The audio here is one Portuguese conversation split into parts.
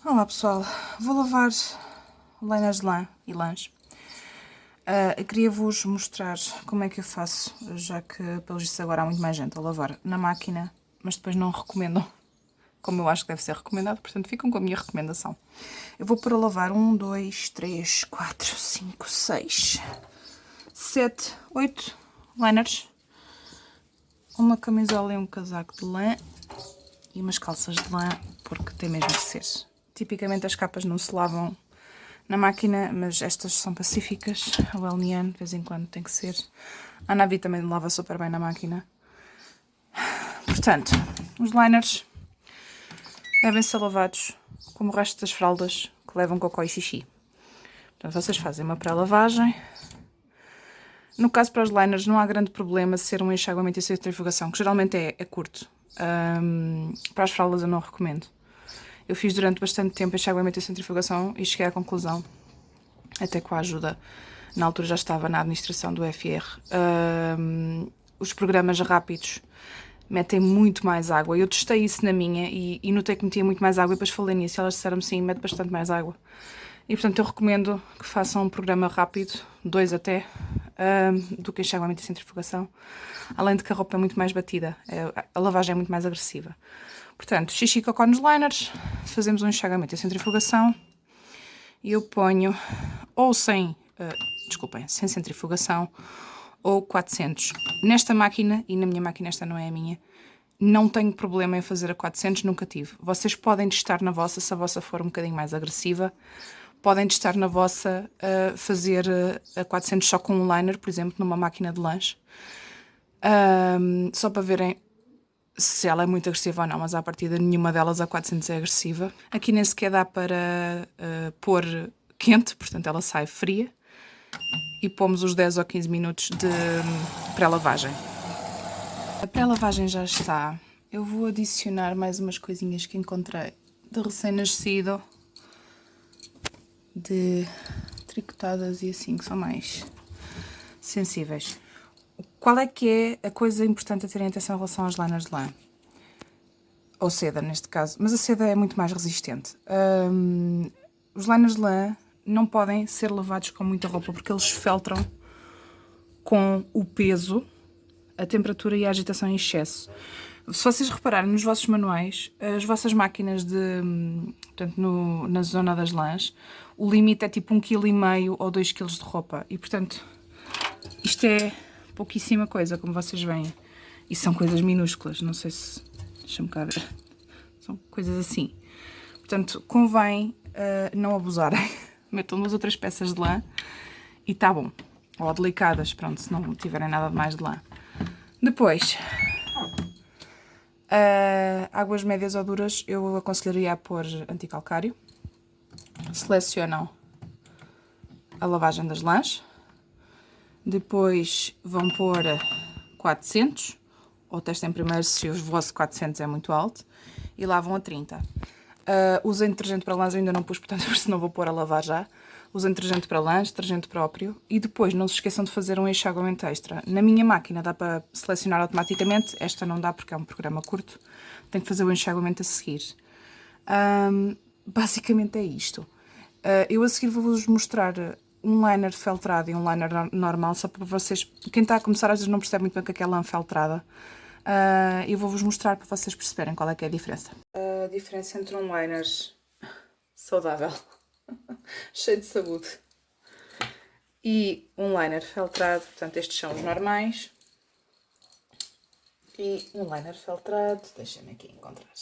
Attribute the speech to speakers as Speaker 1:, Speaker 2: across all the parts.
Speaker 1: Olá pessoal, vou lavar liners de lã e lãs. Eu queria-vos mostrar como é que eu faço, já que pelos vistos agora há muito mais gente a lavar na máquina, mas depois não recomendam, como eu acho que deve ser recomendado, portanto ficam com a minha recomendação. Eu vou pôr a lavar 1, 2, 3, 4, 5, 6, 7, 8 liners, uma camisola e um casaco de lã e umas calças de lã, porque tem mesmo de ser. Tipicamente as capas não se lavam na máquina, mas estas são pacíficas. A Welnian de vez em quando tem que ser. A Navi também lava super bem na máquina. Portanto, os liners devem ser lavados como o resto das fraldas que levam cocó e xixi. Portanto, vocês fazem uma pré-lavagem. No caso para os liners não há grande problema ser um enxaguamento e centrifugação, que geralmente é curto. Para as fraldas eu não recomendo. Eu fiz durante bastante tempo enxaguamento e centrifugação e cheguei à conclusão, até com a ajuda, na altura já estava na administração do FR, os programas rápidos metem muito mais água. Eu testei isso na minha e notei que metia muito mais água e depois falei nisso e elas disseram-me sim, mete bastante mais água. E portanto eu recomendo que façam um programa rápido, 2 até, do que enxaguamento e centrifugação. Além de que a roupa é muito mais batida, a lavagem é muito mais agressiva. Portanto, xixi e cocó nos liners, fazemos um enxaguamento e centrifugação e eu ponho ou sem centrifugação ou 400. Nesta máquina, e na minha máquina esta não é a minha, não tenho problema em fazer a 400, nunca tive. Vocês podem testar na vossa, se a vossa for um bocadinho mais agressiva, podem testar na vossa fazer a 400 só com um liner, por exemplo, numa máquina de lanche, só para verem se ela é muito agressiva ou não, mas à partida nenhuma delas a 400 é agressiva. Aqui nem sequer dá para pôr quente, portanto ela sai fria. E pomos os 10 ou 15 minutos de pré-lavagem. A pré-lavagem já está. Eu vou adicionar mais umas coisinhas que encontrei de recém-nascido, de tricotadas e assim, que são mais sensíveis. Qual é que é a coisa importante a ter em atenção em relação aos liners de lã? Ou seda, neste caso. Mas a seda é muito mais resistente. Os liners de lã não podem ser lavados com muita roupa porque eles feltram com o peso, a temperatura e a agitação em excesso. Se vocês repararem nos vossos manuais, as vossas máquinas portanto, na zona das lãs, o limite é tipo 1,5 kg ou 2 kg de roupa. E portanto, isto é pouquíssima coisa, como vocês veem. E são coisas minúsculas, não sei se... Deixa-me cá ver. São coisas assim. Portanto, convém não abusarem. Metam umas outras peças de lã e está bom. Ou delicadas, pronto, se não tiverem nada de mais de lã. Depois, águas médias ou duras, eu aconselharia a pôr anticalcário. Selecionam a lavagem das lãs. Depois vão pôr 400, ou testem primeiro se o vosso 400 é muito alto, e lavam a 30. Usem detergente para lãs, eu ainda não pus, portanto, senão vou pôr a lavar já. Usem detergente para lãs, detergente próprio, e depois não se esqueçam de fazer um enxaguamento extra. Na minha máquina dá para selecionar automaticamente, esta não dá porque é um programa curto, tenho que fazer o enxaguamento a seguir. Basicamente é isto. Eu a seguir vou-vos mostrar um liner feltrado e um liner normal, só para vocês, quem está a começar às vezes não percebe muito bem o que é lã feltrada. Eu vou-vos mostrar para vocês perceberem qual é que é a diferença. A diferença entre um liner saudável, cheio de saúde, e um liner feltrado, portanto estes são os normais, e um liner feltrado, deixem-me aqui encontrar.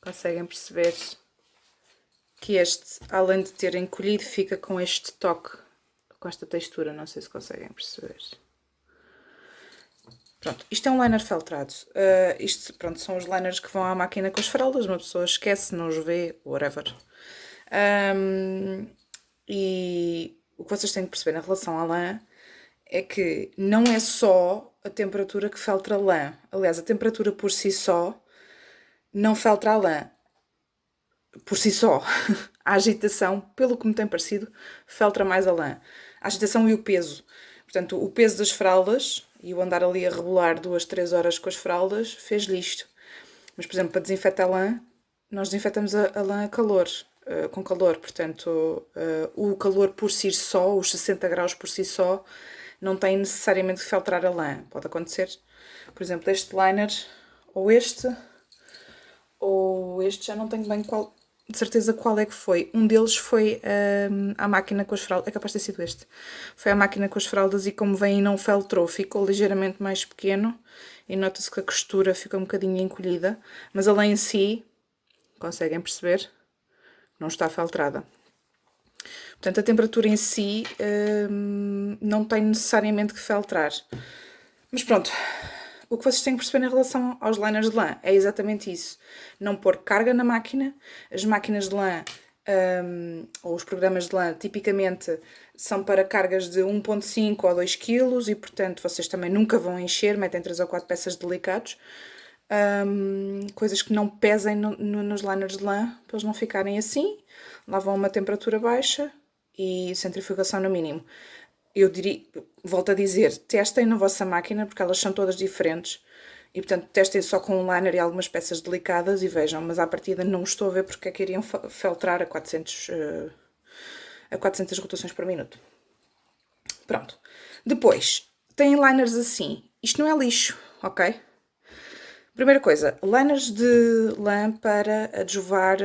Speaker 1: Conseguem perceber que este, além de ter encolhido, fica com este toque, com esta textura, não sei se conseguem perceber. Pronto, isto é um liner feltrado. Isto, pronto, são os liners que vão à máquina com as fraldas, uma pessoa esquece, não os vê, whatever. E o que vocês têm que perceber em relação à lã é que não é só a temperatura que feltra a lã. Aliás, a temperatura por si só não feltra a lã. Por si só. A agitação, pelo que me tem parecido, feltra mais a lã. A agitação e o peso. Portanto, o peso das fraldas e o andar ali a rebolar 2, 3 horas com as fraldas fez-lhe isto. Mas, por exemplo, para desinfetar a lã, nós desinfetamos a lã a calor, com calor. Portanto, o calor por si só, os 60 graus por si só, não tem necessariamente que filtrar a lã. Pode acontecer, por exemplo, este liner ou este, já não tenho bem de certeza qual é que foi. Um deles foi a máquina com as fraldas, é capaz de ter sido este. Foi a máquina com as fraldas e como vem não feltrou, ficou ligeiramente mais pequeno e nota-se que a costura fica um bocadinho encolhida, mas a lã em si, conseguem perceber, não está feltrada. Portanto, a temperatura em si não tem necessariamente que feltrar. Mas pronto, o que vocês têm que perceber em relação aos liners de lã é exatamente isso. Não pôr carga na máquina. As máquinas de lã, ou os programas de lã, tipicamente são para cargas de 1,5 ou 2 kg e, portanto, vocês também nunca vão encher, metem 3 ou 4 peças de delicados. Coisas que não pesem nos liners de lã, para eles não ficarem assim. Lavam a uma temperatura baixa e centrifugação no mínimo. Eu diria, volto a dizer, testem na vossa máquina, porque elas são todas diferentes. E, portanto, testem só com um liner e algumas peças delicadas e vejam. Mas, à partida, não estou a ver porque é que iriam feltrar a 400 rotações por minuto. Pronto. Depois, têm liners assim. Isto não é lixo, ok? Primeira coisa, liners de lã para adjuvar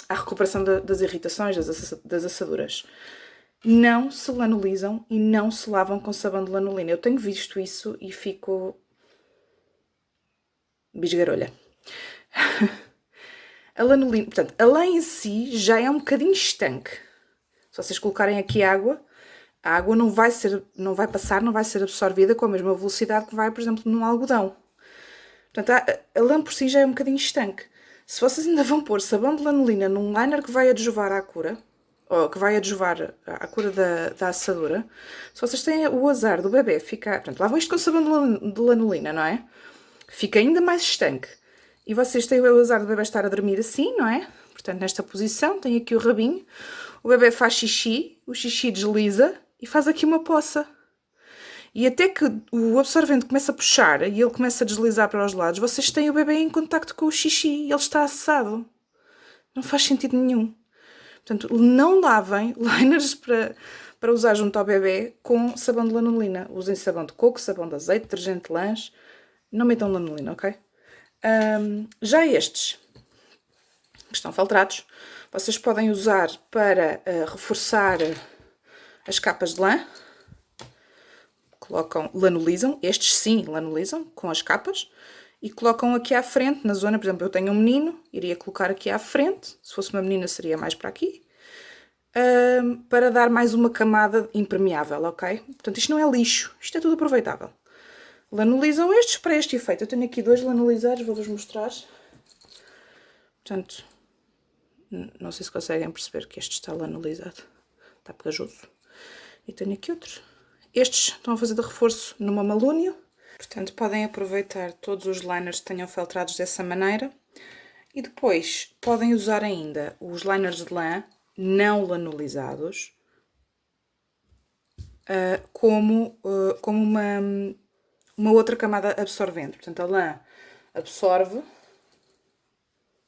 Speaker 1: à recuperação das irritações, das assaduras. Não se lanolizam e não se lavam com sabão de lanolina. Eu tenho visto isso e fico bisgarolha. A lanolina, portanto, a lã em si já é um bocadinho estanque. Se vocês colocarem aqui água, a água não vai ser absorvida com a mesma velocidade que vai, por exemplo, num algodão. Portanto, a lã por si já é um bocadinho estanque. Se vocês ainda vão pôr sabão de lanolina num liner que vai adjuvar à cura, ou que vai adjuvar à cura da assadura, se vocês têm o azar do bebê ficar... Portanto, lavam isto com sabão de lanolina, não é? Fica ainda mais estanque. E vocês têm o azar do bebê estar a dormir assim, não é? Portanto, nesta posição, tem aqui o rabinho. O bebê faz xixi, o xixi desliza e faz aqui uma poça. E até que o absorvente começa a puxar e ele começa a deslizar para os lados, vocês têm o bebê em contacto com o xixi e ele está acessado. Não faz sentido nenhum. Portanto, não lavem liners para usar junto ao bebê com sabão de lanolina. Usem sabão de coco, sabão de azeite, detergente de lãs. Não metam lanolina, ok? Já estes, que estão feltrados, vocês podem usar para reforçar as capas de lã. Lanolizam, estes sim lanolizam com as capas e colocam aqui à frente, na zona, por exemplo, eu tenho um menino, iria colocar aqui à frente, se fosse uma menina seria mais para aqui, para dar mais uma camada impermeável, ok? Portanto, isto não é lixo, isto é tudo aproveitável. Lanolizam estes para este efeito. Eu tenho aqui 2 lanolizados, vou-vos mostrar. Portanto, não sei se conseguem perceber que este está lanolizado, está pegajoso. E tenho aqui outro. Estes estão a fazer de reforço numa malúnio. Portanto, podem aproveitar todos os liners que tenham feltrados dessa maneira. E depois podem usar ainda os liners de lã não lanolizados como uma outra camada absorvente. Portanto, a lã absorve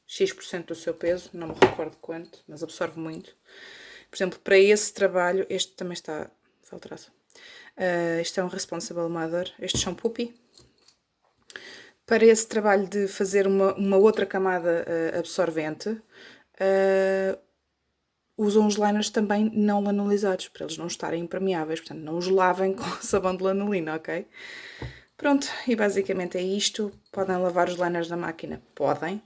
Speaker 1: X% do seu peso, não me recordo quanto, mas absorve muito. Por exemplo, para esse trabalho, este também está feltrado. Este é um Responsible Mother, estes são Puppy. Para esse trabalho de fazer uma outra camada absorvente, usam os liners também não lanolizados, para eles não estarem impermeáveis, portanto não os lavem com sabão de lanolina, ok? Pronto, e basicamente é isto. Podem lavar os liners da máquina? Podem.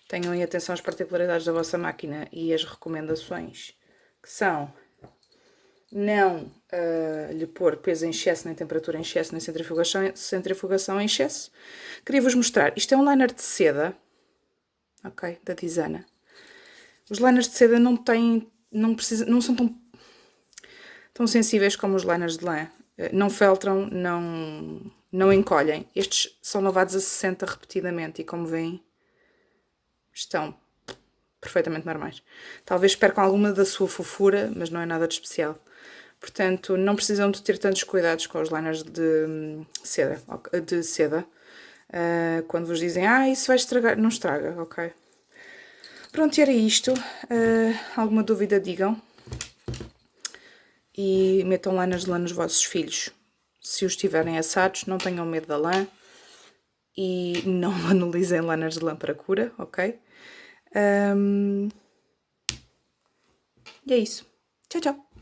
Speaker 1: Tenham em atenção as particularidades da vossa máquina e as recomendações, que são não lhe pôr peso em excesso, nem temperatura em excesso, nem centrifugação em excesso. Queria-vos mostrar, isto é um liner de seda, ok, da Dizana. Os liners de seda não são tão sensíveis como os liners de lã. Não feltram, não encolhem. Estes são lavados a 60 repetidamente e, como veem, estão perfeitamente normais. Talvez percam alguma da sua fofura, mas não é nada de especial. Portanto, não precisam de ter tantos cuidados com os liners de seda. Quando vos dizem, isso vai estragar, não estraga, ok? Pronto, era isto. Alguma dúvida, digam. E metam lã nas lã nos vossos filhos. Se os tiverem assados, não tenham medo da lã. E não manualizem lânas de lã para cura, ok? E é isso. Tchau, tchau!